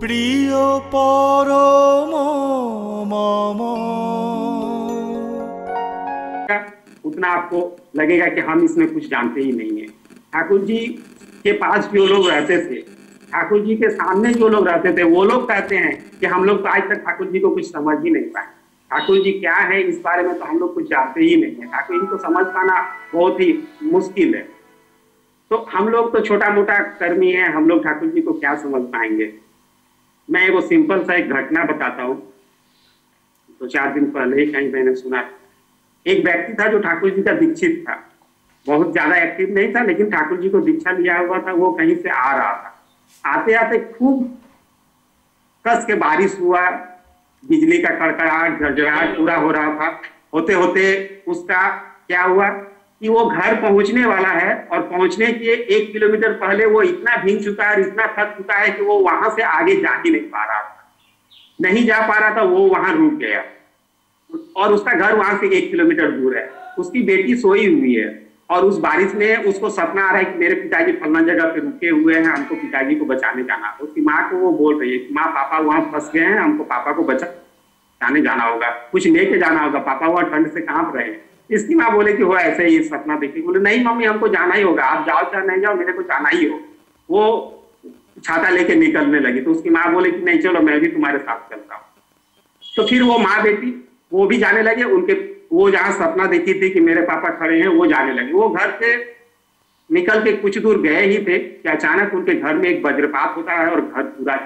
प्रिय परम मम। उतना आपको लगेगा कि हम इसमें कुछ जानते ही नहीं है। ठाकुर जी के पास जो लोग रहते थे, ठाकुर जी के सामने जो लोग रहते थे, वो लोग कहते हैं कि हम लोग तो आज तक ठाकुर जी को कुछ समझ ही नहीं पाए। ठाकुर जी क्या है इस बारे में तो हम लोग कुछ जानते ही नहीं है। ठाकुर जी को समझ पाना बहुत ही मुश्किल है। तो हम लोग तो छोटा मोटा कर्मी है, हम लोग ठाकुर जी को क्या समझ पाएंगे। मैं वो सिंपल सा एक घटना बताता हूँ। 2-4 दिन पहले ही कहीं मैंने सुना, एक व्यक्ति था जो ठाकुर जी का दीक्षित था, बहुत ज्यादा एक्टिव नहीं था, लेकिन ठाकुर जी को दीक्षा लिया हुआ था। वो कहीं से आ रहा था, आते आते खूब कस के बारिश हुआ, बिजली का कड़कड़ाहट झरझराहट पूरा हो रहा था। होते होते उसका क्या हुआ कि वो घर पहुंचने वाला है और पहुंचने के 1 किलोमीटर पहले वो इतना भीग चुका है, इतना थक चुका है कि वो वहां से आगे जा ही नहीं पा रहा था, नहीं जा पा रहा था। वो वहां रुक गया और उसका घर वहां से 1 किलोमीटर दूर है। उसकी बेटी सोई हुई है और उस बारिश में उसको सपना आ रहा है कि मेरे पिताजी फलना जगह पे रुके हुए हैं, हमको पिताजी को बचाने जाना। उसकी माँ को वो बोल रही है कि माँ पापा वहां फंस गए हैं, हमको पापा को बचाने जाना होगा, कुछ लेके जाना होगा, पापा वहां ठंड से कांप रहे हैं। इसकी माँ बोले कि वो ऐसे ही सपना देखी। बोले नहीं मम्मी, हमको जाना ही होगा, आप जाओ चाहे नहीं जाओ, मेरे को जाना ही हो। वो छाता लेके निकलने लगी तो उसकी माँ बोले कि नहीं चलो मैं भी तुम्हारे साथ चलता हूँ। तो फिर वो माँ बेटी वो भी जाने लगे। उनके वो जहाँ सपना देखी थी कि मेरे पापा खड़े हैं, वो जाने लगे। वो घर से निकल के कुछ दूर गए ही थे कि अचानक उनके घर में एक वज्रपात होता है और घर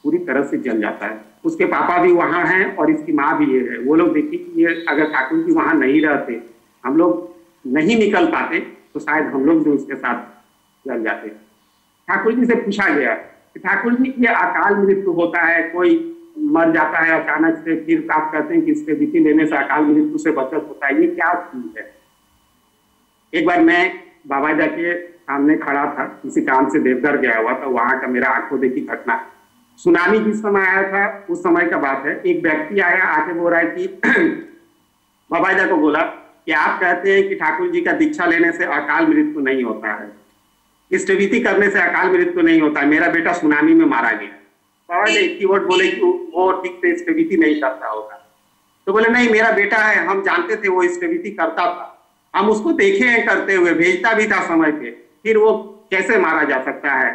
पूरी तरह से जल जाता है। उसके पापा भी वहां हैं और इसकी माँ भी ये है। वो लोग देखी कि ये अगर ठाकुर जी वहां नहीं रहते, हम लोग नहीं निकल पाते, तो शायद हम लोग भी उसके साथ जल जाते। ठाकुर जी से पूछा गया कि ठाकुर जी ये अकाल मृत्यु होता है, कोई मर जाता है अचानक से, फिर आप कहते हैं कि इसके विधि लेने से अकाल मृत्यु से बचत होता है, ये क्या चीज है। एक बार मैं बाबा जी के सामने खड़ा था, किसी काम से देवघर गया हुआ था, वहां का मेरा आंखों देखी घटना। सुनामी जिस समय आया था उस समय का बात है। एक व्यक्ति आया, आके बोल रहा है कि बाबा जी को बोला कि आप कहते हैं कि ठाकुर जी का दीक्षा लेने से अकाल मृत्यु नहीं होता है, इष्टविधि करने से अकाल मृत्यु नहीं होता है, मेरा बेटा सुनामी में मारा गया। बाबा जी एक वर्ड बोले कि वो ठीक से इष्टविधि नहीं करता होगा। तो बोले नहीं, मेरा बेटा है, हम जानते थे वो इष्टविधि करता था, हम उसको देखे हैं करते हुए, भेजता भी था समय पे, फिर वो कैसे मारा जा सकता है।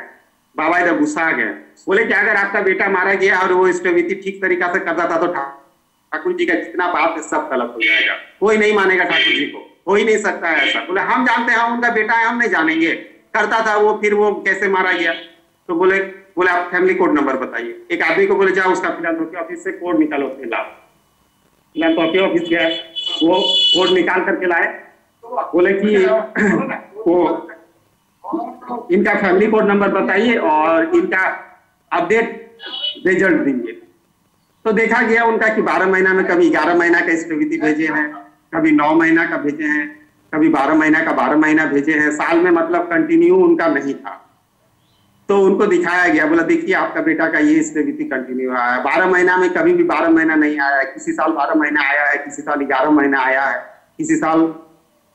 बाबा जी गुस्सा आ गए, बोले कि अगर आपका बेटा मारा गया और वो इष्टविधि ठीक तरीका से करता था तो ठाकुर जी का जितना बात है सब गलत हो जाएगा, कोई नहीं मानेगा ठाकुर जी को, हो ही नहीं सकता है ऐसा। बोले हम जानते हैं, उनका बेटा है, हम नहीं जानेंगे, करता था वो, फिर वो कैसे मारा गया। तो बोले आप फैमिली कोड नंबर बताइए। एक आदमी को बोले जाओ उसका फिलहाल ऑफिस से कोड निकालो, फिलहाल ऑफिस गया, वो कोड निकाल करके लाए। बोले कि वो इनका फैमिली कोड नंबर बताइए और इनका अपडेट रिजल्ट दीजिए। तो देखा गया उनका कि 12 महीना में कभी 11 महीना का इष्टविधि भेजे हैं, कभी 9 महीना का भेजे हैं, कभी 12 महीना का 12 महीना भेजे हैं। साल में मतलब कंटिन्यू उनका नहीं था। तो उनको दिखाया गया, बोला देखिए आपका बेटा का ये इष्टविधि कंटिन्यू आया है। 12 महीना में कभी भी 12 महीना नहीं आया है, किसी साल 12 महीना आया है, किसी साल 11 महीना आया है, किसी साल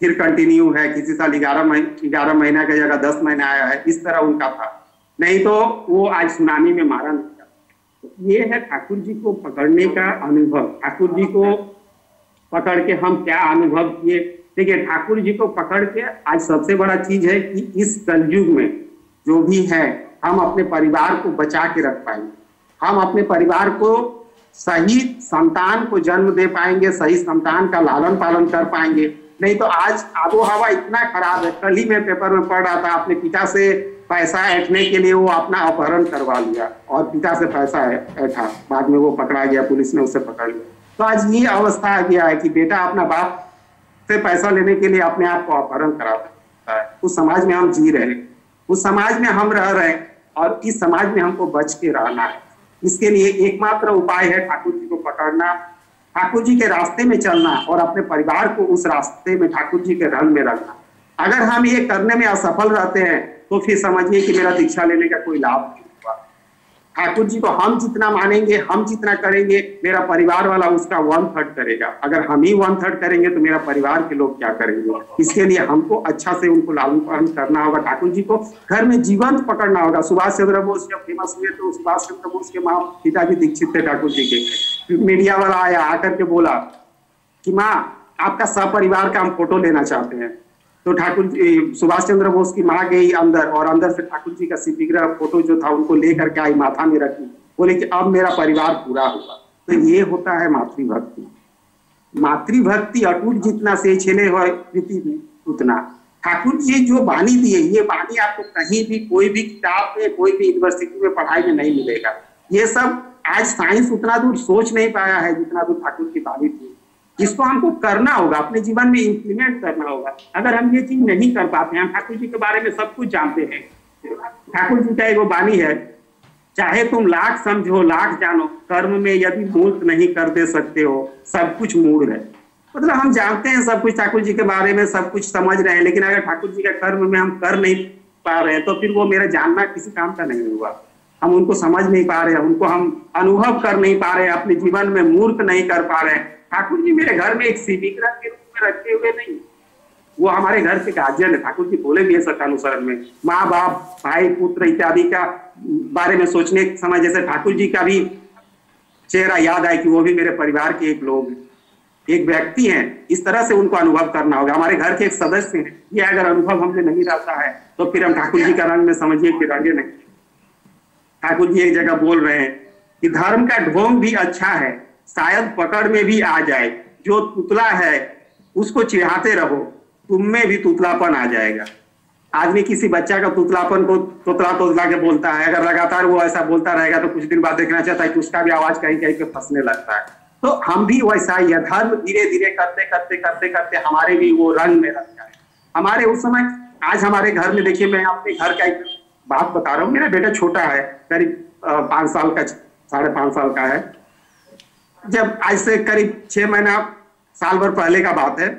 फिर कंटिन्यू है, किसी साल 11 महीना की जगह 10 महीना आया है। इस तरह उनका था, नहीं तो वो आज सुनामी में मारा नहीं था। तो ये है ठाकुर जी को पकड़ने का अनुभव। ठाकुर जी को पकड़ के हम क्या अनुभव किए। देखिए ठाकुर जी को पकड़ के आज सबसे बड़ा चीज है कि इस कलयुग में जो भी है हम अपने परिवार को बचा के रख पाएंगे, हम अपने परिवार को सही संतान को जन्म दे पाएंगे, सही संतान का लालन पालन कर पाएंगे। नहीं तो आज आबो हवा इतना खराब है। कल ही मैं पेपर में पढ़ रहा था, अपने पिता से पैसा ऐंठने के लिए वो अपना अपहरण करवा लिया और पिता से पैसा ऐंठा, बाद में वो पकड़ा गया, पुलिस ने उसे पकड़ लिया। तो आज ये अवस्था आ गया है कि बेटा अपना बाप से पैसा लेने के लिए अपने आप को अपहरण करा सकता है। उस समाज में हम जी रहे हैं, उस समाज में हम रह रहे हैं और इस समाज में हमको बच के रहना है। इसके लिए एकमात्र उपाय है ठाकुर जी को पकड़ना, ठाकुर जी के रास्ते में चलना और अपने परिवार को उस रास्ते में ठाकुर जी के रंग में रखना। अगर हम ये करने में असफल रहते हैं तो फिर समझिए कि मेरा दीक्षा लेने का कोई लाभ नहीं हुआ। ठाकुर जी को हम जितना मानेंगे, हम जितना करेंगे, मेरा परिवार वाला उसका 1/3 करेगा। अगर हम ही 1/3 करेंगे तो मेरा परिवार के लोग क्या करेंगे? इसके लिए हमको अच्छा से उनको लालन पालन करना होगा। ठाकुर जी को घर में जीवंत पकड़ना होगा। सुभाष चंद्र बोस जब फेमस हुए तो सुभाष चंद्र बोस के माँ पिताजी दीक्षित थे ठाकुर जी के। मीडिया वाला आया, आकर के बोला कि माँ आपका सपरिवार का हम फोटो लेना चाहते हैं। तो ठाकुर जी, सुभाष चंद्र बोस की माँ गई अंदर और अंदर से ठाकुर जी का विग्रह फोटो जो था उनको लेकर के आई, माथा में रखी, बोले कि अब मेरा परिवार पूरा होगा। तो ये होता है मातृभक्ति। मातृभक्ति अटूट जितना से छेले हो पृथ्वी उतना। ठाकुर जी जो बानी दिए, ये बानी आपको कहीं भी कोई भी किताब में, कोई भी यूनिवर्सिटी में पढ़ाई में नहीं मिलेगा। ये सब आज साइंस उतना दूर सोच नहीं पाया है जितना दूर ठाकुर की बानी थी। इसको हमको करना होगा, अपने जीवन में इंप्लीमेंट करना होगा। अगर हम ये चीज नहीं कर पाते हैं, ठाकुर जी के बारे में सब कुछ जानते हैं। ठाकुर जी का एक वाणी है, चाहे तुम लाख समझो लाख जानो, कर्म में यदि मूर्त नहीं कर दे सकते हो, सब कुछ मूढ़ है। मतलब हम जानते हैं सब कुछ ठाकुर जी के बारे में, सब कुछ समझ रहे हैं, लेकिन अगर ठाकुर जी का कर्म में हम कर नहीं पा रहे हैं तो फिर वो मेरा जानना किसी काम का नहीं हुआ। हम उनको समझ नहीं पा रहे हैं, उनको हम अनुभव कर नहीं पा रहे हैं, अपने जीवन में मूर्त नहीं कर पा रहे हैं। ठाकुर जी मेरे घर में एक विग्रह के रूप में रखे हुए नहीं, वो हमारे घर के गार्जियन है। ठाकुर जी बोले भी है सत्यानुसरण में, माँ बाप भाई पुत्र इत्यादि का बारे में सोचने के समय जैसे ठाकुर जी का भी चेहरा याद आए कि वो भी मेरे परिवार के एक लोग, एक व्यक्ति हैं। इस तरह से उनको अनुभव करना होगा, हमारे घर के एक सदस्य हैं। ये अगर अनुभव हमने नहीं रहता है तो फिर हम ठाकुर जी का रंग में समझिए कि रंगे नहीं। ठाकुर जी एक जगह बोल रहे हैं कि धर्म का ढोंग भी अच्छा है, शायद पकड़ में भी आ जाए। जो तुतला है उसको चिढ़ाते रहो, तुम में भी तुतलापन आ जाएगा। आदमी किसी बच्चा का तुतलापन को तोतला के बोलता है, अगर लगातार वो ऐसा बोलता रहेगा तो कुछ दिन बाद देखना चाहता है कि उसका भी आवाज कहीं कहीं पे फंसने लगता है। तो हम भी वैसा ही है, धर्म धीरे धीरे करते करते करते करते हमारे भी वो रंग में रंग जाए। हमारे उस समय, आज हमारे घर में देखिए, मैं अपने घर का एक बात बता रहा हूँ। मेरा बेटा छोटा है, करीब 5 साल का, 5.5 साल का है। जब आज से करीब 6 महीना साल भर पहले का बात है,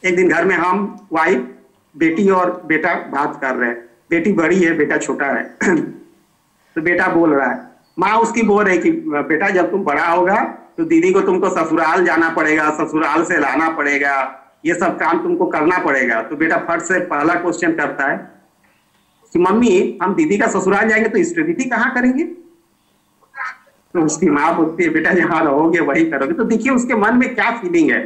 एक दिन घर में हम वाइफ बेटी और बेटा बात कर रहे हैं। बेटी बड़ी है, बेटा छोटा है। तो बेटा बोल रहा है, माँ उसकी बोल रही कि बेटा जब तुम बड़ा होगा तो दीदी को तुमको ससुराल जाना पड़ेगा, ससुराल से लाना पड़ेगा, ये सब काम तुमको करना पड़ेगा। तो बेटा फट से पहला क्वेश्चन करता है कि मम्मी हम दीदी का ससुराल जाएंगे तो स्टेबिलिटी कहाँ करेंगे? तो उसकी माँ बोलती है बेटा जहाँ रहोगे वही करोगे। तो देखिए उसके मन में क्या फीलिंग है।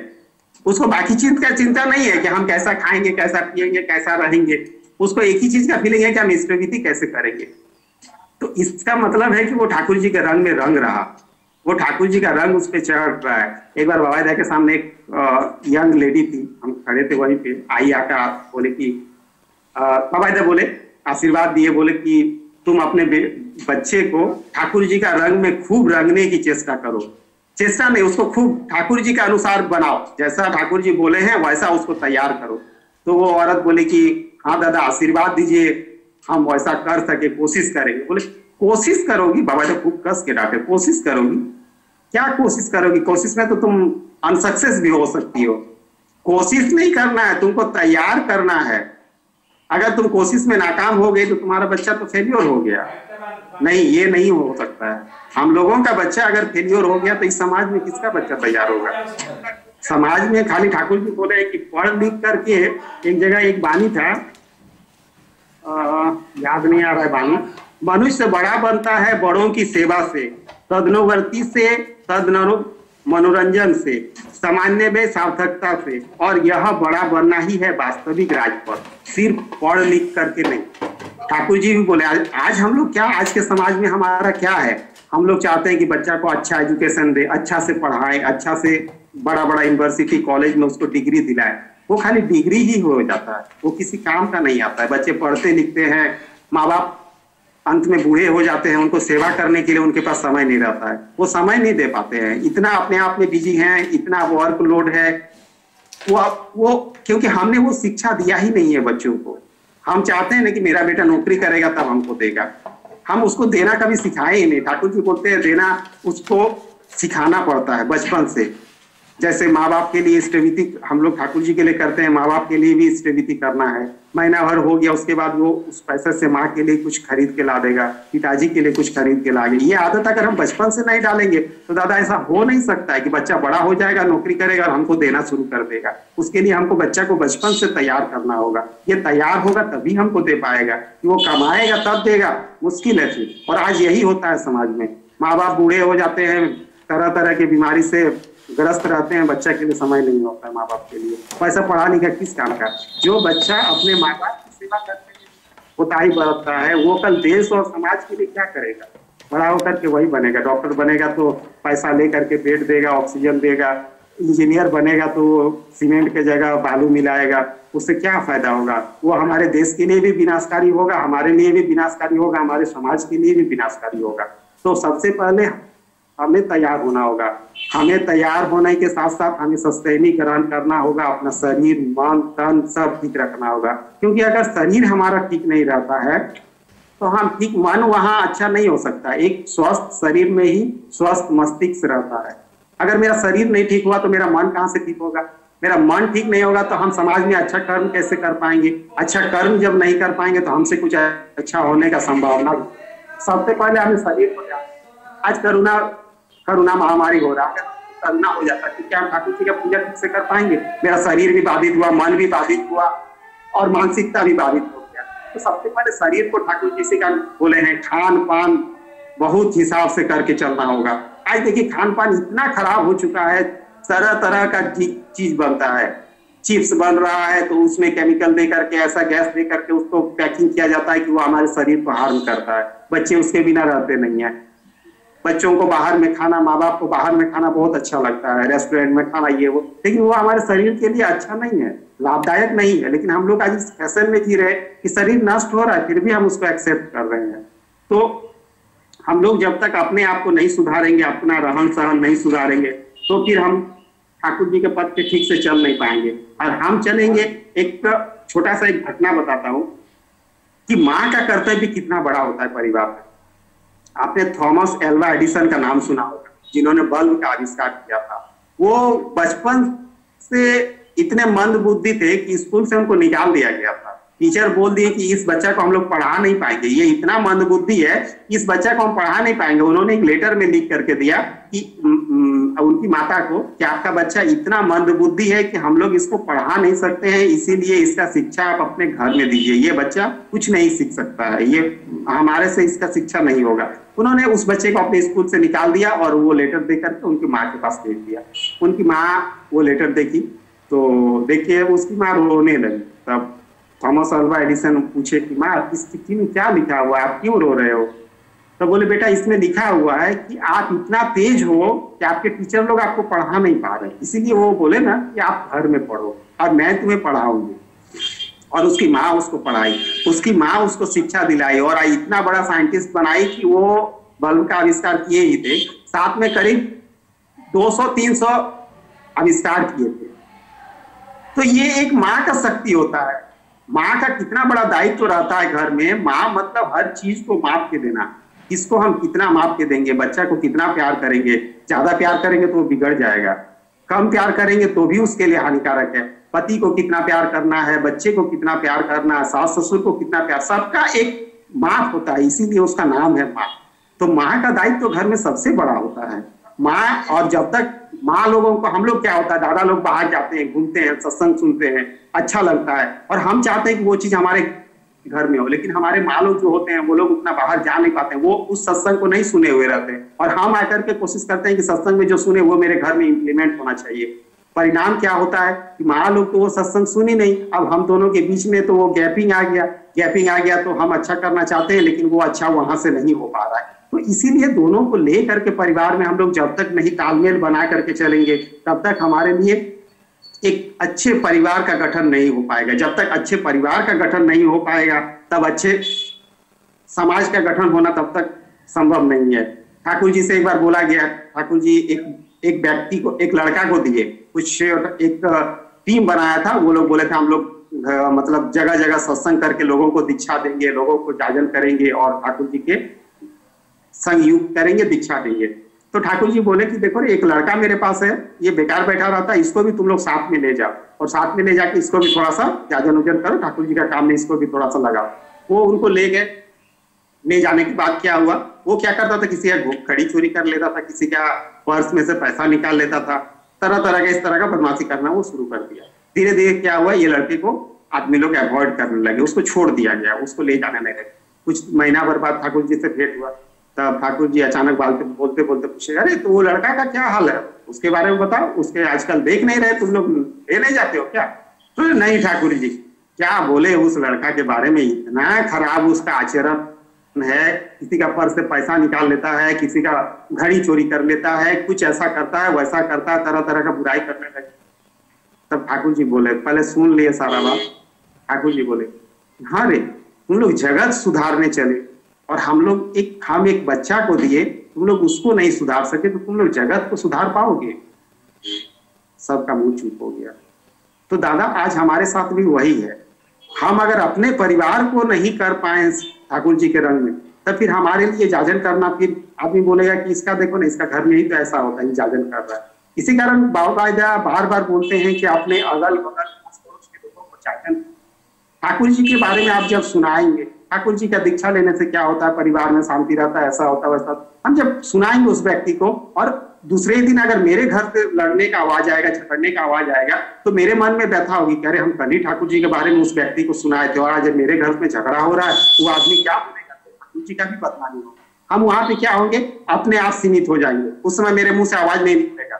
उसको बाकी चीज का चिंता नहीं है कि हम कैसा खाएंगे, कैसा पिएंगे, कैसा रहेंगे। उसको एक ही चीज का फीलिंग है कि हम स्टेबिलिटी कैसे करेंगे। तो इसका मतलब है कि वो ठाकुर जी के रंग में रंग रहा, वो ठाकुर जी का रंग उस पर चढ़ रहा है। एक बार बाबा जी के सामने एक यंग लेडी थी, हम खड़े थे वहीं पे, आई आका बोले कि बाबा जी बोले, आशीर्वाद दिए, बोले कि तुम अपने बच्चे को ठाकुर जी का रंग में खूब रंगने की चेष्टा करो। चेष्टा नहीं, उसको खूब ठाकुर जी के अनुसार बनाओ, जैसा ठाकुर जी बोले हैं वैसा उसको तैयार करो। तो वो औरत बोले कि हाँ दादा आशीर्वाद दीजिए, हम वैसा कर सके, कोशिश करेंगे। बोले कोशिश करोगी? बाबा जी खूब कस के डांटे, कोशिश करोगी? क्या कोशिश करोगी? कोशिश में तो तुम अनसक्सेस भी हो सकती हो। कोशिश नहीं करना है, तुमको तैयार करना है। अगर तुम कोशिश में नाकाम हो गए तो तुम्हारा बच्चा तो फेलियर हो गया। नहीं, ये नहीं हो सकता है। हम लोगों का बच्चा अगर फेलियर हो गया तो इस समाज में किसका बच्चा तैयार होगा? समाज में खाली ठाकुर जी बोले कि पढ़ लिख करके, एक जगह एक वाणी था, याद नहीं आ रहा है वाणी, मनुष्य बड़ा बनता है बड़ों की सेवा से, तदनुवर्ती से, तदनु मनोरंजन से, सामान्य में सार्थकता से, और यह बड़ा बनना ही है वास्तविक राज पर, सिर्फ पढ़ लिख करके नहीं। ठाकुर जी भी बोले आज हम लोग क्या, आज के समाज में हमारा क्या है, हम लोग चाहते हैं कि बच्चा को अच्छा एजुकेशन दे, अच्छा से पढ़ाए, अच्छा से बड़ा बड़ा यूनिवर्सिटी कॉलेज में उसको डिग्री दिलाए। वो खाली डिग्री ही हो जाता है, वो किसी काम का नहीं आता है। बच्चे पढ़ते लिखते हैं, माँ बाप अंत में बूढ़े हो जाते हैं, उनको सेवा करने के लिए उनके पास समय नहीं रहता है, वो समय नहीं दे पाते हैं, इतना अपने आप में बिजी हैं, इतना वर्कलोड है। वो क्योंकि हमने वो शिक्षा दिया ही नहीं है बच्चों को। हम चाहते हैं ना कि मेरा बेटा नौकरी करेगा तब हमको देगा, हम उसको देना कभी सिखाए ही नहीं। ठाकुर जी बोलते हैं देना उसको सिखाना पड़ता है बचपन से। जैसे माँ बाप के लिए इष्टविधि हम लोग ठाकुर जी के लिए करते हैं, माँ बाप के लिए भी इष्टविधि करना है। महीना भर हो गया, उसके बाद वो उस पैसे से माँ के लिए कुछ खरीद के ला देगा, पिताजी के लिए कुछ खरीद के ला देगा। ये आदत अगर हम बचपन से नहीं डालेंगे तो दादा ऐसा हो नहीं सकता है कि बच्चा बड़ा हो जाएगा, नौकरी करेगा और हमको देना शुरू कर देगा। उसके लिए हमको बच्चा को बचपन से तैयार करना होगा। ये तैयार होगा तभी हमको दे पाएगा, कि वो कमाएगा तब देगा, मुश्किल है फिर। और आज यही होता है समाज में, माँ बाप बूढ़े हो जाते हैं, तरह तरह की बीमारी से ग्रस्त रहते हैं, बच्चा के लिए समय नहीं होता है माँ बाप के लिए। पैसा पढ़ा लिखा किस काम का? जो बच्चा अपने माँ बाप की सेवा करते हैं, कोताही बरतता है, वो कल देश और समाज के लिए क्या करेगा? बड़ा होकर के वही बनेगा। डॉक्टर बनेगा तो पैसा लेकर के बेड देगा, ऑक्सीजन देगा। इंजीनियर बनेगा तो सीमेंट के जगह बालू मिलाएगा, उससे क्या फायदा होगा? वो हमारे देश के लिए भी विनाशकारी होगा, हमारे लिए भी विनाशकारी होगा, हमारे समाज के लिए भी विनाशकारी होगा। तो सबसे पहले हमें तैयार होना होगा। हमें तैयार होने के साथ साथ हमें सशक्तिकरण करना होगा, अपना शरीर मन तन सब ठीक रखना होगा। क्योंकि अगर शरीर हमारा ठीक नहीं रहता है तो हम ठीक, मन वहां अच्छा नहीं हो सकता। एक स्वस्थ शरीर में ही स्वस्थ मस्तिष्क रहता है। अगर मेरा शरीर नहीं ठीक हुआ तो मेरा मन कहाँ से ठीक होगा? मेरा मन ठीक नहीं होगा तो हम समाज में अच्छा कर्म कैसे कर पाएंगे? अच्छा कर्म जब नहीं कर पाएंगे तो हमसे कुछ अच्छा होने का संभावना। सबसे पहले हमें शरीर को ध्यान। आज करुणा महामारी हो रहा है, करुणा हो जाता है कि क्या ठाकुर जी का पूजा ठीक से कर पाएंगे? मेरा शरीर भी बाधित हुआ, मन भी बाधित हुआ और मानसिकता भी बाधित हो गया। तो सबसे पहले शरीर को ठाकुर जी से क्या बोले हैं, खान पान बहुत हिसाब से करके चलना होगा। आज देखिए खान पान इतना खराब हो चुका है, तरह तरह का चीज बनता है। चिप्स बन रहा है तो उसमें केमिकल दे करके, ऐसा गैस दे करके उसको पैकिंग किया जाता है कि वो हमारे शरीर को हार्म करता है। बच्चे उसके बिना रहते नहीं है। बच्चों को बाहर में खाना, माँ बाप को बाहर में खाना बहुत अच्छा लगता है, रेस्टोरेंट में खाना ये वो, लेकिन वो हमारे शरीर के लिए अच्छा नहीं है, लाभदायक नहीं है। लेकिन हम लोग आज इस फैशन में जी रहे कि शरीर नष्ट हो रहा है, फिर भी हम उसको एक्सेप्ट कर रहे हैं। तो हम लोग जब तक अपने आप को नहीं सुधारेंगे, अपना रहन सहन नहीं सुधारेंगे, तो फिर हम ठाकुर जी के पद पे ठीक से चल नहीं पाएंगे। और हम चलेंगे, एक छोटा सा एक घटना बताता हूँ कि माँ का कर्तव्य कितना बड़ा होता है परिवार में। आपने थॉमस एल्वा एडिसन का नाम सुना होगा, जिन्होंने बल्ब का आविष्कार किया था। वो बचपन से इतने मंद बुद्धि थे कि स्कूल से उनको निकाल दिया गया था। टीचर बोल दिए कि इस बच्चा को हम लोग पढ़ा नहीं पाएंगे, ये इतना मंद बुद्धि है, इस बच्चा को हम पढ़ा नहीं पाएंगे। उन्होंने एक लेटर में लिख करके दिया कि उनकी माता को कि आपका बच्चा इतना मंद बुद्धि है कि हम लोग इसको पढ़ा नहीं सकते हैं, इसीलिए इसका शिक्षा आप अपने घर में दीजिए। ये बच्चा कुछ नहीं सीख सकता है, ये हमारे से इसका शिक्षा नहीं होगा। उन्होंने उस बच्चे को अपने स्कूल से निकाल दिया और वो लेटर देकर के उनकी माँ के पास भेज दिया। उनकी माँ वो लेटर देखी तो देखिए उसकी माँ रोने लगी। तब थॉमस अल्वा एडिसन पूछे कि माँ इस चिट्ठी में क्या लिखा हुआ है, आप क्यों रो रहे हो? तो बोले बेटा इसमें लिखा हुआ है कि आप इतना तेज हो कि आपके टीचर लोग आपको पढ़ा नहीं पा रहे, इसीलिए वो बोले ना कि आप घर में पढ़ो और मैं तुम्हें पढ़ाऊंगी। और उसकी माँ उसको पढ़ाई, उसकी माँ उसको शिक्षा दिलाई और इतना बड़ा साइंटिस्ट बनाई कि वो बल्ब का आविष्कार किए ही थे, साथ में करीब 200-300 आविष्कार किए थे। तो ये एक माँ का शक्ति होता है। माँ का कितना बड़ा दायित्व रहता है घर में। माँ मतलब हर चीज को माप के देना। किसको हम कितना माप के देंगे, बच्चा को कितना प्यार करेंगे। ज्यादा प्यार करेंगे तो वो बिगड़ जाएगा, कम प्यार करेंगे तो भी उसके लिए हानिकारक है। पति को कितना प्यार करना है, बच्चे को कितना प्यार करना है, सास ससुर को कितना प्यार, सबका एक माप होता है, इसीलिए उसका नाम है माँ। तो माँ का दायित्व घर में सबसे बड़ा होता है। माँ, और जब तक माँ लोगों को, हम लोग क्या होता है, दादा लोग बाहर जाते हैं, घूमते हैं, सत्संग सुनते हैं, अच्छा लगता है और हम चाहते हैं कि वो चीज हमारे घर में हो। लेकिन हमारे माँ लोग जो होते हैं वो लोग उतना बाहर जा नहीं पाते, वो उस सत्संग को नहीं सुने हुए रहते हैं और हम आकर के कोशिश करते हैं कि सत्संग में जो सुने वो मेरे घर में इम्प्लीमेंट होना चाहिए। परिणाम क्या होता है कि माँ लोग तो वो सत्संग सुनी नहीं, अब हम दोनों के बीच में तो वो गैपिंग आ गया तो हम अच्छा करना चाहते हैं लेकिन वो अच्छा वहां से नहीं हो पा रहा है। तो इसीलिए दोनों को ले करके परिवार में हम लोग जब तक नहीं तालमेल बना करके चलेंगे तब तक हमारे लिए एक अच्छे परिवार का गठन नहीं हो पाएगा। जब तक अच्छे परिवार का गठन नहीं हो पाएगा तब अच्छे समाज का गठन होना तब तक संभव नहीं है। ठाकुर जी से एक बार बोला गया, ठाकुर जी एक व्यक्ति को, एक लड़का को दिए, कुछ एक टीम बनाया था, वो लोग बोले थे हम लोग मतलब जगह जगह सत्संग करके लोगों को दीक्षा देंगे, लोगों को जागरण करेंगे और ठाकुर जी के संग युक्त करेंगे, दीक्षा देंगे। तो ठाकुर जी बोले कि देखो एक लड़का मेरे पास है, ये बेकार बैठा रहता है, इसको भी तुम लोग साथ में ले जाओ और साथ में ले जाके इसको भी थोड़ा सा जाजन उजन करो, ठाकुर जी का काम है, इसको भी थोड़ा सा लगाओ। वो उनको ले गए। ले जाने के बाद क्या हुआ, वो क्या करता था, किसी का घड़ी चोरी कर लेता था, किसी का पर्स में से पैसा निकाल लेता था, तरह तरह का इस तरह का बदमाशी करना वो शुरू कर दिया। धीरे धीरे क्या हुआ, ये लड़के को आदमी लोग अवॉइड करने लगे, उसको छोड़ दिया गया, उसको ले जाने लगे। कुछ महीना भर बाद ठाकुर जी से भेंट हुआ, तब ठाकुर जी अचानक बोलते बोलते पूछे, अरे तो वो लड़का का क्या हाल है, उसके बारे में बताओ, उसके आजकल देख नहीं रहे, तुम लोग ले नहीं जाते हो क्या? तो नहीं ठाकुर जी, क्या बोले उस लड़का के बारे में, इतना खराब उसका आचरण है, किसी का पर्स से पैसा निकाल लेता है, किसी का घड़ी चोरी कर लेता है, कुछ ऐसा करता है वैसा करता है, तरह तरह का बुराई करने लगे। तब ठाकुर जी बोले, पहले सुन लिए सारा बात। ठाकुर जी बोले, हाँ रे, तुम लोग जगत सुधारने चले और हम एक बच्चा को दिए, तुम लोग उसको नहीं सुधार सके तो तुम लोग जगत को सुधार पाओगे? सबका मुंह चुप हो गया। तो दादा आज हमारे साथ भी वही है, हम अगर अपने परिवार को नहीं कर पाए ठाकुर जी के रंग में, तब फिर हमारे लिए जाजन करना, फिर आदमी बोलेगा कि इसका देखो ना, इसका घर में ही तो ऐसा होता है, जाजन कर रहा है। इसी कारण बाकायदा बार बार बोलते हैं कि अपने अगल बगल के लोगों को जाजन। ठाकुर जी के बारे में आप जब सुनाएंगे, ठाकुर जी का दीक्षा लेने से क्या होता है, परिवार में शांति रहता है, ऐसा होता है वैसा, हम जब सुनाएंगे उस व्यक्ति को, और दूसरे दिन अगर मेरे घर से लड़ने का आवाज आएगा, झगड़ने का आवाज आएगा, तो मेरे मन में व्यथा होगी कि अरे हम कल ही ठाकुर जी के बारे में उस व्यक्ति को सुनाए थे और आज मेरे घर में झगड़ा हो रहा है, वो आदमी क्या बोलेगा, ठाकुर जी का भी बदनामी होगा। हम वहां पे क्या होंगे, अपने आप सीमित हो जाएंगे, उस समय मेरे मुंह से आवाज नहीं निकलेगा।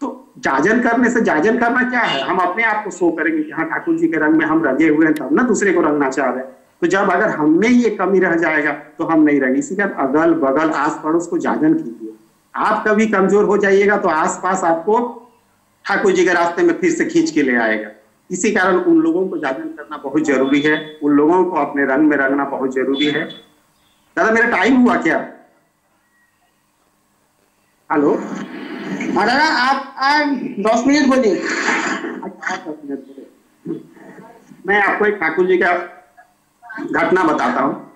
तो जाजन करने से, जाजन करना क्या है, हम अपने आप को शो करेंगे कि हाँ ठाकुर जी के रंग में हम रंगे हुए हैं, तब ना दूसरे को रंगना चाह रहे हैं। तो जब अगर हमें ये कमी रह जाएगा तो हम नहीं रहेंगे। इसी कारण अगल बगल आस पड़ोस को जाजन कीजिए। आप कभी कमजोर हो जाइएगा तो आसपास आपको ठाकुर जी के रास्ते में फिर से खींच के ले आएगा। इसी कारण उन लोगों को जाजन करना बहुत जरूरी है, उन लोगों को अपने रंग में रंगना बहुत जरूरी है। दादा मेरा टाइम हुआ क्या? हेलो दादा आप 10 मिनट बोलिए। अच्छा 10 मिनट बोले। मैं आपको एक ठाकुर जी का घटना बताता हूँ,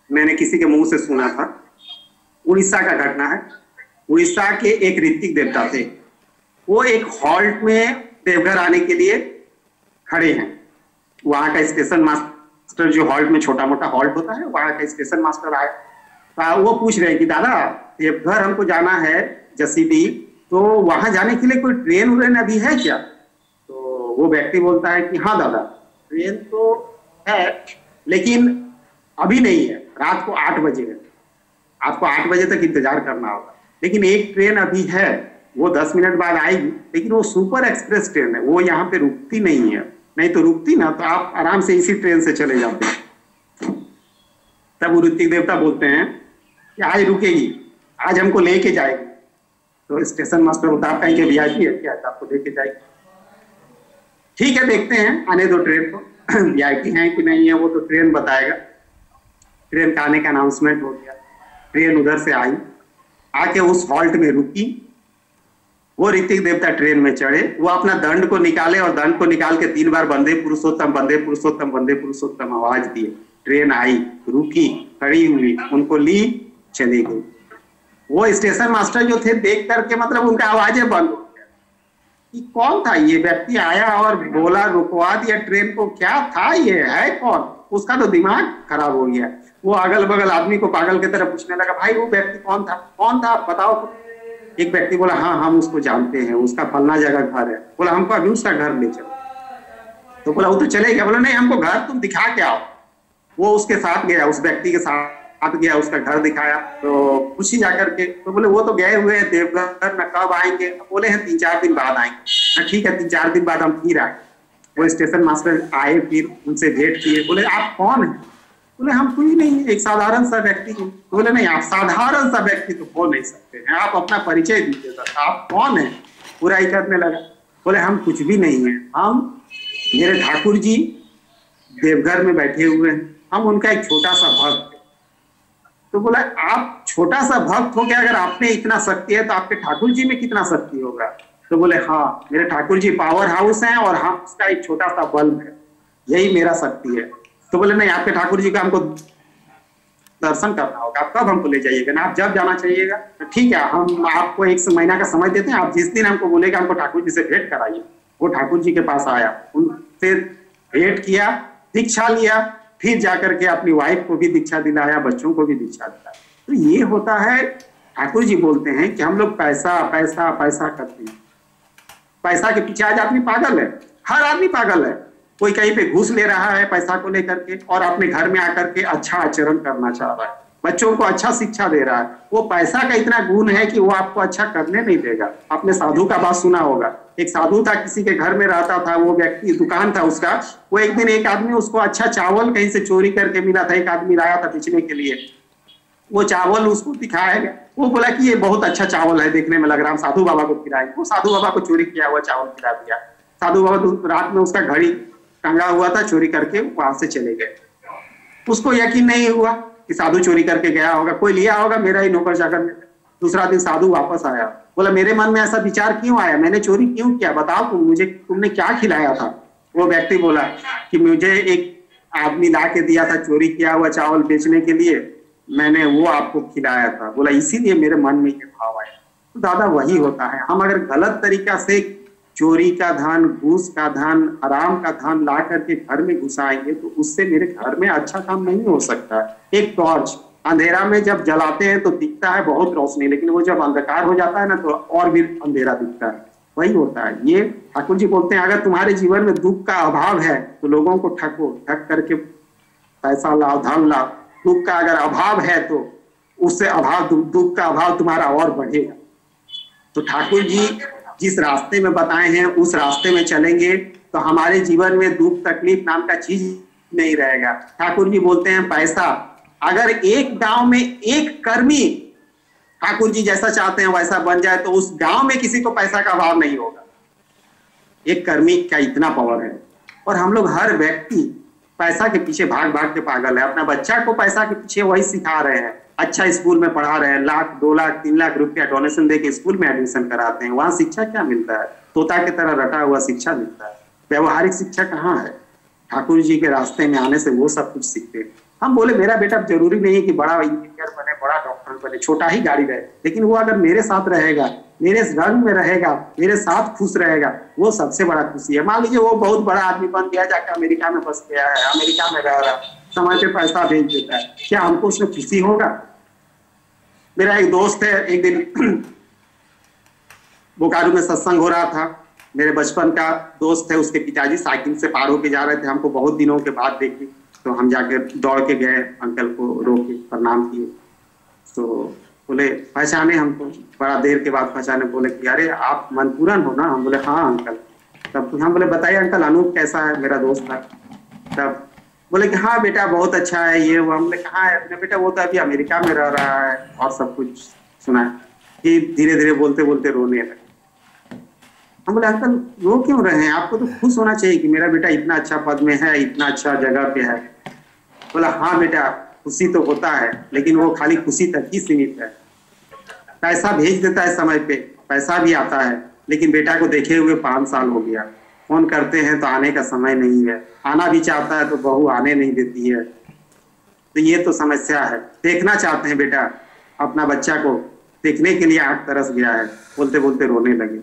मैंने किसी के मुंह से सुना था। उड़ीसा का घटना है। उड़ीसा के एक ऋतिक देवता थे, वो एक हॉल्ट में देवघर आने के लिए खड़े हैं। वहां का स्टेशन मास्टर, जो हॉल्ट में छोटा मोटा हॉल्ट होता है, वहां का स्टेशन मास्टर आए, तो वो पूछ रहे हैं कि दादा देवघर हमको जाना है जसीडी, तो वहां जाने के लिए कोई ट्रेन व्रेन अभी है क्या? तो वो व्यक्ति बोलता है कि हाँ दादा ट्रेन तो है, लेकिन अभी नहीं है, रात को 8 बजे है, आपको 8 बजे तक इंतजार करना होगा। लेकिन एक ट्रेन अभी है, वो 10 मिनट बाद आएगी, लेकिन वो सुपर एक्सप्रेस ट्रेन है, वो यहाँ पे रुकती नहीं है, नहीं तो रुकती ना तो आप आराम से इसी ट्रेन से चले जाते हैं। तब वो ऋतिक देवता बोलते हैं कि आज रुकेगी, आज हमको लेके जाएगी। तो स्टेशन मास्टर होता है, आप कहीं के वीआईपी है क्या, आपको लेके जाएगी? ठीक है देखते हैं, आने दो ट्रेन को, वीआईपी है कि नहीं है वो तो ट्रेन बताएगा। ट्रेन का आने का अनाउंसमेंट हो गया, ट्रेन उधर से आई, आके उस हॉल्ट में रुकी। वो ऋतिक देवता ट्रेन में चढ़े, वो अपना दंड को निकाले और दंड को निकाल के 3 बार वंदे पुरुषोत्तम वंदे पुरुषोत्तम वंदे पुरुषोत्तम आवाज दिए। ट्रेन आई, रुकी, खड़ी हुई, उनको ली, चली गई। वो स्टेशन मास्टर जो थे देख करके मतलब उनका आवाजें बंद हो गया कि कौन था ये व्यक्ति, आया और बोला रुकवा दिया ट्रेन को, क्या था ये, है कौन? उसका तो दिमाग खराब हो गया। वो अगल बगल आदमी को पागल की तरह पूछने लगा, भाई वो व्यक्ति कौन था, कौन था बताओ तो। एक व्यक्ति बोला, हाँ हम उसको जानते हैं, उसका फलना जगह घर है। बोला हमको अभी उसका घर ले चलो। तो बोला वो तो चले गया। बोला नहीं हमको घर तुम दिखा के आओ। वो उसके साथ गया, उस व्यक्ति के साथ गया, उसका घर दिखाया। तो पूछी जाकर के, तो बोले वो तो गए हुए हैं देवघर, न कब आएंगे? बोले हैं 3-4 दिन बाद आएंगे। ठीक है 3-4 दिन बाद हम फिर आए। वो स्टेशन मास्टर आए, फिर उनसे भेंट किए। बोले आप कौन है? बोले हम कोई नहीं, एक साधारण सा व्यक्ति हूँ। तो बोले नहीं आप साधारण सा व्यक्ति तो हो नहीं सकते हैं, आप अपना परिचय दीजिए सर, आप कौन है? बुराई करने लगा। बोले हम कुछ भी नहीं है, हम मेरे ठाकुर जी देवघर में बैठे हुए हैं, हम उनका एक छोटा सा भक्त। तो बोला आप छोटा सा भक्त हो गया, अगर आप में इतना शक्ति है तो आपके ठाकुर जी में कितना शक्ति होगा? तो बोले हाँ मेरे ठाकुर जी पावर हाउस है और हम उसका एक छोटा सा बल्ब है, यही मेरा शक्ति है। तो बोले नहीं आपके ठाकुर जी का हमको दर्शन करना होगा। आप कब हमको ले जाइएगा ना, आप जब जाना चाहिएगा ठीक है, हम आपको 1 महीना का समय देते हैं। आप जिस दिन हमको बोलेगा हमको ठाकुर जी से भेंट कराइए, वो ठाकुर जी के पास आया, उनसे भेंट किया, दीक्षा लिया, फिर जाकर के अपनी वाइफ को भी दीक्षा दिलाया, बच्चों को भी दीक्षा दिलाया। तो ये होता है, ठाकुर जी बोलते हैं कि हम लोग पैसा पैसा पैसा करते हैं, पैसा के पीछे आज आदमी पागल है, हर आदमी पागल है। कोई कहीं पे घूस ले रहा है पैसा को लेकर के और अपने घर में आकर के अच्छा आचरण करना चाह रहा है, बच्चों को अच्छा शिक्षा दे रहा है। वो पैसा का इतना गुण है कि वो आपको अच्छा करने नहीं देगा। आपने साधु का बात सुना होगा, एक साधु था, किसी के घर में रहता था, वो व्यक्ति दुकान था उसका, वो एक दिन एक आदमी उसको अच्छा चावल कहीं से चोरी करके मिला था, एक आदमी लाया था बेचने के लिए, वो चावल उसको दिखाया गया, वो बोला कि ये बहुत अच्छा चावल है, देखने में लग रहा है, हम साधु बाबा को खिलाएंगे। वो साधु बाबा को चोरी किया हुआ चावल खिला दिया। साधु बाबा रात में उसका घड़ी टंगा हुआ था, चोरी करके वहां से चले गए। उसको यकीन नहीं हुआ कि साधु चोरी करके गया होगा, कोई लिया होगा, मेरा ही नौकर चाकर में। दूसरा दिन साधु वापस आया, बोला मेरे मन में ऐसा विचार क्यों आया, मैंने चोरी क्यों किया, बताओ तुम मुझे, तुमने क्या खिलाया था। वो व्यक्ति बोला कि मुझे एक आदमी ला के दिया था चोरी किया हुआ चावल बेचने के लिए, मैंने वो आपको खिलाया था। बोला इसीलिए मेरे मन में ये भाव आया। तो दादा वही होता है, हम अगर गलत तरीका से चोरी का धन, घूस का धन, हराम का धन ला करके घर में घुसाएंगे तो उससे मेरे घर में अच्छा काम नहीं हो सकता। एक टॉर्च अंधेरा में जब जलाते हैं तो दिखता है बहुत रोशनी, लेकिन वो जब अंधकार हो जाता है ना तो और भी अंधेरा दिखता है। वही होता है। ये ठाकुर जी बोलते हैं अगर तुम्हारे जीवन में दुख का अभाव है तो लोगों को ठगो, ठग करके पैसा लाओ, धन लाओ। दुख का अगर अभाव है तो उससे अभाव, दुख का अभाव तुम्हारा और बढ़ेगा। तो ठाकुर जी जिस रास्ते में बताए हैं उस रास्ते में चलेंगे तो हमारे जीवन में दुख तकलीफ नाम का चीज नहीं रहेगा। ठाकुर जी बोलते हैं पैसा, अगर एक गांव में एक कर्मी ठाकुर जी जैसा चाहते हैं वैसा बन जाए तो उस गांव में किसी को पैसा का अभाव नहीं होगा। एक कर्मी का इतना पावर है। और हम लोग हर व्यक्ति पैसा के पीछे भाग भाग के पागल है। अपना बच्चा को पैसा के पीछे वही सिखा रहे हैं, अच्छा स्कूल में पढ़ा रहे हैं, 1 लाख 2 लाख 3 लाख रुपया डोनेशन देके स्कूल में एडमिशन कराते हैं। वहां शिक्षा क्या मिलता है? तोता की तरह रटा हुआ शिक्षा मिलता है। व्यवहारिक शिक्षा कहाँ है? ठाकुर जी के रास्ते में आने से वो सब कुछ सीखते हैं। हम बोले मेरा बेटा जरूरी नहीं है कि बड़ा इंजीनियर बने, बड़ा डॉक्टर बने, छोटा ही गाड़ी रहे, लेकिन वो अगर मेरे साथ रहेगा, मेरे रंग में रहेगा, मेरे साथ खुश रहेगा, वो सबसे बड़ा खुशी है। मान लीजिए वो बहुत बड़ा आदमी बन गया, जाकर अमेरिका में बस गया है, अमेरिका में रह रहा, समय पे पैसा भेज देता है, क्या हमको उसमें खुशी होगा? मेरा एक दोस्त है, एक दिन बोकारो में सत्संग हो रहा था, मेरे बचपन का दोस्त है, उसके पिताजी साइकिल से पार होके जा रहे थे, हमको बहुत दिनों के बाद देखे तो हम जाके दौड़ के गए, अंकल को रोके प्रणाम किए। तो बोले पहचाने हमको, बड़ा देर के बाद पहचाने, बोले कि अरे आप मनपूरन हो ना? हम बोले हाँ अंकल। तब हम बोले बताइए अंकल अनूप कैसा है? मेरा दोस्त था। तब बोले कि हाँ बेटा बहुत अच्छा है, ये वो। हम बोले कहाँ है अपना बेटा? वो तो अभी अमेरिका में रह रहा है और सब कुछ सुना। फिर धीरे धीरे बोलते बोलते रोने लगे। हम बोले अंकल रो क्यों रहे हैं? आपको तो खुश होना चाहिए कि मेरा बेटा इतना अच्छा पद में है, इतना अच्छा जगह पे है। बोला हाँ बेटा खुशी तो होता है, लेकिन वो खाली खुशी तक ही सीमित है। पैसा भेज देता है समय पे, पैसा भी आता है, लेकिन बेटा को देखे हुए 5 साल हो गया। फोन करते हैं तो आने का समय नहीं है, आना भी चाहता है तो बहू आने नहीं देती है। तो ये तो समस्या है। देखना चाहते हैं बेटा, अपना बच्चा को देखने के लिए आंख तरस गया है, बोलते बोलते रोने लगे।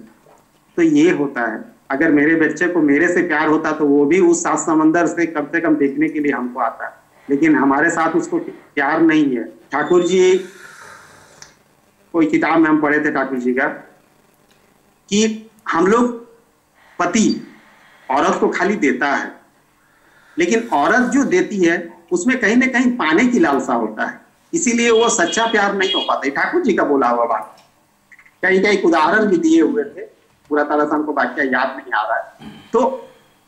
तो ये होता है। अगर मेरे बच्चे को मेरे से प्यार होता तो वो भी उस 7 समंदर से कम देखने के लिए हमको आता है, लेकिन हमारे साथ उसको प्यार नहीं है। ठाकुर जी, कोई किताब में हम पढ़े थे ठाकुर जी का कि हम लोग, पति औरत को खाली देता है, लेकिन औरत जो देती है उसमें कहीं ना कहीं पाने की लालसा होता है, इसीलिए वो सच्चा प्यार नहीं हो पाता। ठाकुर जी का बोला हुआ बात, कहीं कहीं उदाहरण भी दिए हुए थे, पूरा तरह से हमको वाक्य याद नहीं आ रहा है। तो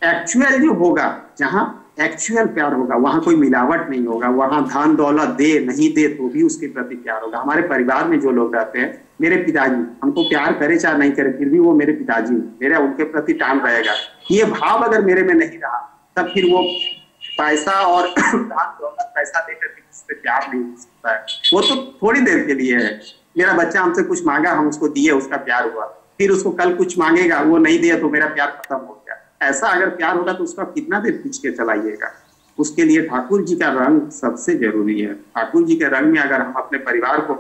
एक्चुअल जो होगा, जहां एक्चुअल प्यार होगा वहां कोई मिलावट नहीं होगा, वहां धन दौलत दे नहीं दे तो भी उसके प्रति प्यार होगा। हमारे परिवार में जो लोग रहते हैं, मेरे पिताजी हमको प्यार करे चाहे नहीं करे, फिर भी वो मेरे पिताजी, मेरा उनके प्रति टाइम रहेगा। ये भाव अगर मेरे में नहीं रहा तब फिर वो पैसा और धन दौलत पैसा देकर उससे प्यार नहीं हो सकता है। वो तो थोड़ी देर के लिए है। मेरा बच्चा हमसे कुछ मांगा, हम उसको दिए, उसका प्यार हुआ, फिर उसको कल कुछ मांगेगा, वो नहीं दिया तो मेरा प्यार खत्म हो गया। ऐसा अगर प्यार होगा तो उसका कितना देर खींच के चलाइएगा? उसके लिए ठाकुर जी का रंग सबसे जरूरी है। ठाकुर जी के रंग में अगर हम अपने परिवार को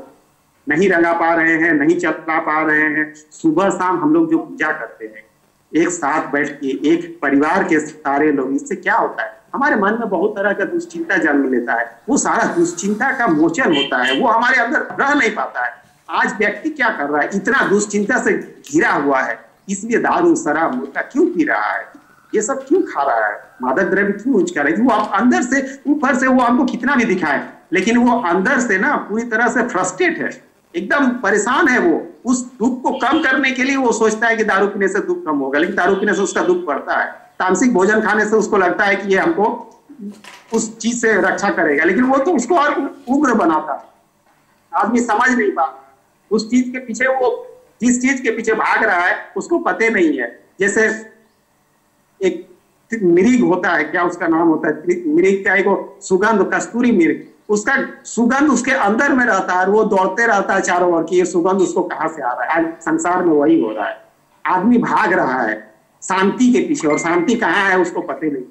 नहीं रंगा पा रहे हैं, नहीं चला पा रहे हैं, सुबह शाम हम लोग जो पूजा करते हैं एक साथ बैठ के, एक परिवार के सारे लोग, इससे क्या होता है, हमारे मन में बहुत तरह का दुश्चिंता जन्म लेता है। वो सारा दुश्चिंता का मोचन होता है, वो हमारे अंदर रह नहीं पाता है। आज व्यक्ति क्या कर रहा है, इतना दुश्चिंता से घिरा हुआ है, इसलिए दारू शराब मुर्गा क्यों पी रहा है, ये सब क्यों खा रहा है, मादक द्रव्य क्यों यूज कर रहा है। वो आप अंदर से, ऊपर से वो हमको कितना भी दिखाए, लेकिन वो अंदर से ना पूरी तरह से फ्रस्ट्रेट है, एकदम परेशान है। वो उस दुख को कम करने के लिए वो सोचता है कि दारू पीने से दुख कम होगा, लेकिन दारू पीने से उसका दुख बढ़ता है। तामसिक भोजन खाने से उसको लगता है कि ये हमको उस चीज से रक्षा करेगा, लेकिन वो तो उसको और उग्र बनाता है। आदमी समझ नहीं पाता उस चीज के पीछे, वो जिस चीज के पीछे भाग रहा है उसको पते नहीं है। जैसे एक मिर्ग होता है, क्या उसका नाम होता है, मिर्ग का एक सुगंध, कस्तूरी मिर्ग, उसका सुगंध उसके अंदर में रहता है, वो दौड़ते रहता है चारों ओर कि ये सुगंध उसको कहां से आ रहा है। आज संसार में वही हो रहा है, आदमी भाग रहा है शांति के पीछे, और शांति कहाँ है उसको पता नहीं।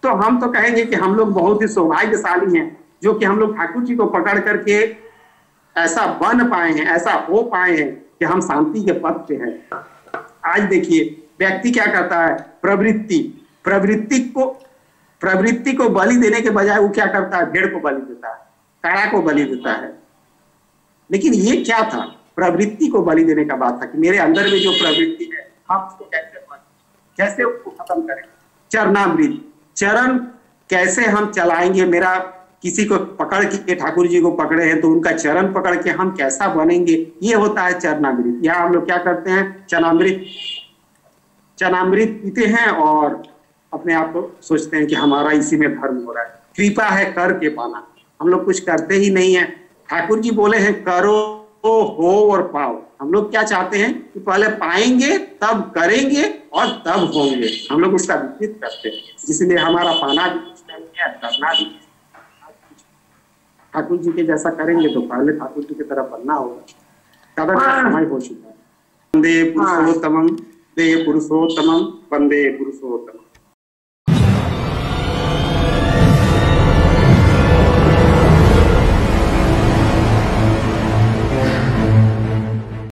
तो हम तो कहेंगे कि हम लोग बहुत ही सौभाग्यशाली हैं, जो कि हम लोग ठाकुर जी को पकड़ करके ऐसा बन पाए हैं, ऐसा हो पाए हैं कि हम शांति के पथ पे हैं। आज देखिए व्यक्ति क्या करता है, प्रवृत्ति को बलि देने के बजाय वो क्या करता है, भेड़ को बलि देता है, काड़ा को बलि देता है। लेकिन ये क्या था, प्रवृत्ति को बलि देने का बात था कि मेरे अंदर में जो प्रवृत्ति है हम उसको कैसे उसको खत्म करें। चरणामृत, चरण कैसे हम चलाएंगे, मेरा किसी को पकड़ के, ठाकुर जी को पकड़े हैं तो उनका चरण पकड़ के हम कैसा बनेंगे, ये होता है चरणामृत। यहाँ हम लोग क्या करते हैं, चरणामृत पीते हैं और अपने आप को सोचते हैं कि हमारा इसी में धर्म हो रहा है। कृपा है करके पाना, हम लोग कुछ करते ही नहीं है। ठाकुर जी बोले हैं करो हो और पाओ। हम लोग क्या चाहते हैं कि पहले पाएंगे, तब करेंगे और तब होंगे। हम लोग उसका विपरीत करते हैं, इसलिए हमारा पाना भी कुछ नहीं है, करना भी। ठाकुर जी के जैसा करेंगे तो पहले ठाकुर जी की तरफ बनना होगा। समय हो चुका है। वंदे पुरुषोत्तमम, वंदे पुरुषोत्तमम, वंदे पुरुषोत्तमम।